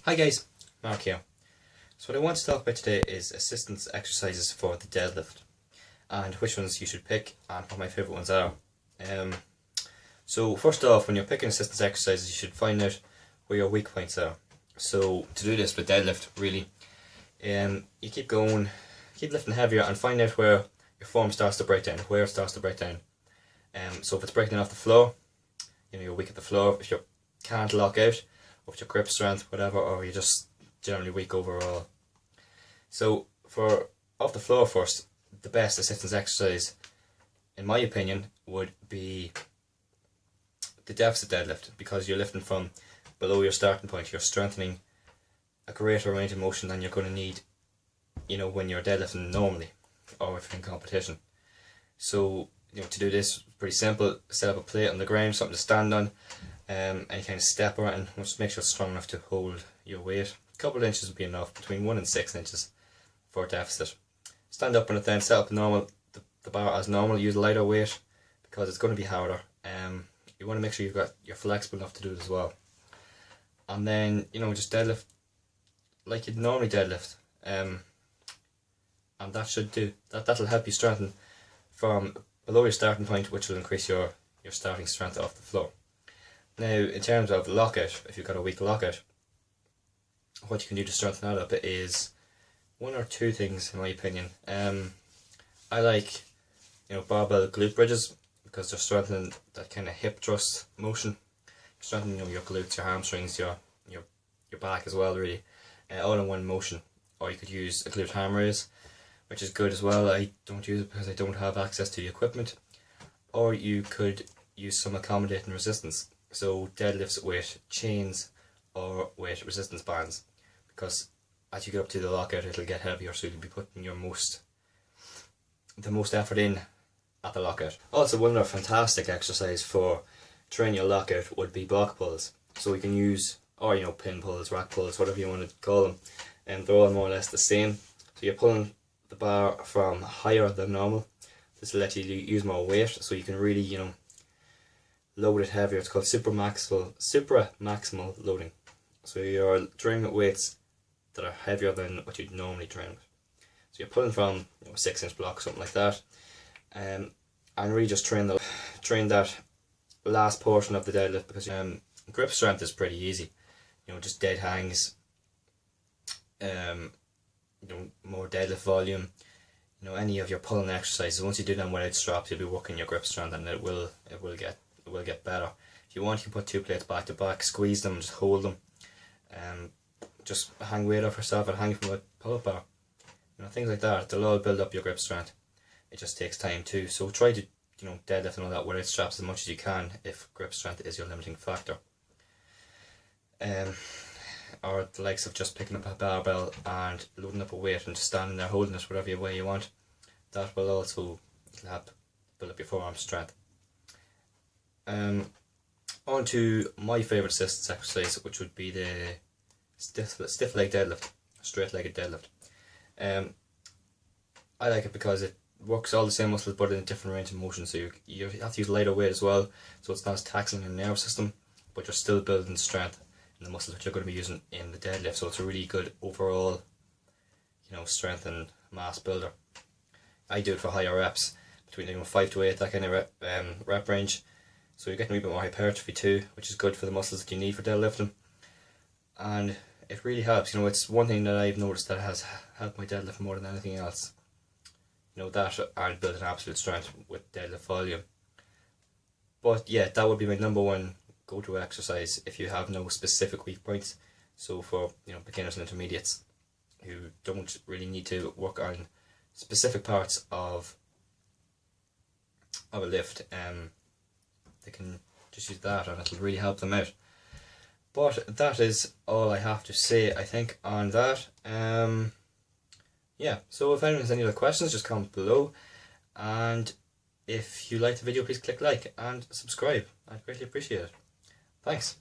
Hi guys, Mark here. So what I want to talk about today is assistance exercises for the deadlift and which ones you should pick and what my favourite ones are. So first off, when you're picking assistance exercises, you should find out where your weak points are. So to do this with deadlift, really, you keep going, keep lifting heavier and find out where your form starts to break down, where it starts to break down. So if it's breaking off the floor, you're weak at the floor. If you can't lock out, or if your grip strength, whatever, or you're just generally weak overall. So for off the floor first, the best assistance exercise, in my opinion, would be the deficit deadlift, because you're lifting from below your starting point. You're strengthening a greater range of motion than you're going to need, when you're deadlifting normally, or if you're in competition. So, to do this, pretty simple. Set up a plate on the ground, something to stand on, any kind of step around. Just make sure it's strong enough to hold your weight. A couple of inches would be enough, between 1 and 6 inches for a deficit. Stand up on it then, set up the bar as normal. Use a lighter weight because it's going to be harder. You want to make sure you're flexible enough to do it as well. And then, just deadlift like you'd normally deadlift. And that'll help you strengthen from below your starting point, which will increase your starting strength off the floor. Now, in terms of lockout, if you've got a weak lockout, what you can do to strengthen that up is one or two things, in my opinion. I like, barbell glute bridges, because they're strengthening that kind of hip thrust motion, strengthening your glutes, your hamstrings, your back as well, really, all in one motion. Or you could use a glute ham raise, which is good as well. I don't use it because I don't have access to the equipment. Or you could use some accommodating resistance. So deadlifts with chains or with resistance bands, because as you get up to the lockout, it'll get heavier, so you'll be putting the most effort in at the lockout. Also, one other fantastic exercise for training your lockout would be block pulls. So you can use, or pin pulls, rack pulls, whatever you want to call them, and they're all more or less the same. So you're pulling the bar from higher than normal. This will let you use more weight, so you can really, load it heavier. It's called supramaximal loading. So you're training with weights that are heavier than what you'd normally train with. So you're pulling from a 6-inch block, something like that, and really just train that last portion of the deadlift, because grip strength is pretty easy. Just dead hangs, more deadlift volume, any of your pulling exercises. Once you do them without straps, you'll be working your grip strength, and it will get better. If you want, you can put 2 plates back to back, squeeze them, just hold them, just hang weight off yourself and hang from a pull-up bar. Things like that. They'll all build up your grip strength. It just takes time too. So try to deadlift and all that without straps as much as you can if grip strength is your limiting factor. Or the likes of just picking up a barbell and loading up a weight and just standing there holding it whatever way you want. That will also help build up your forearm strength. On to my favourite assistance exercise, which would be the stiff leg deadlift, straight legged deadlift. I like it because it works all the same muscles but in a different range of motion, so you have to use lighter weight as well, so it's not as taxing on your nerve system, but you're still building strength in the muscles that you're going to be using in the deadlift, so it's a really good overall strength and mass builder. I do it for higher reps, between 5 to 8, that kind of rep range, so you're getting a wee bit more hypertrophy too, which is good for the muscles that you need for deadlifting, and it really helps. It's one thing that I've noticed that has helped my deadlift more than anything else. That and building absolute strength with deadlift volume. But yeah, that would be my number one go-to exercise if you have no specific weak points. So for beginners and intermediates who don't really need to work on specific parts of a lift, they can just use that and it'll really help them out. But that is all I have to say, I think, on that. Yeah, so if anyone has any other questions, just comment below. And if you liked the video, please click like and subscribe. I'd greatly appreciate it. Thanks.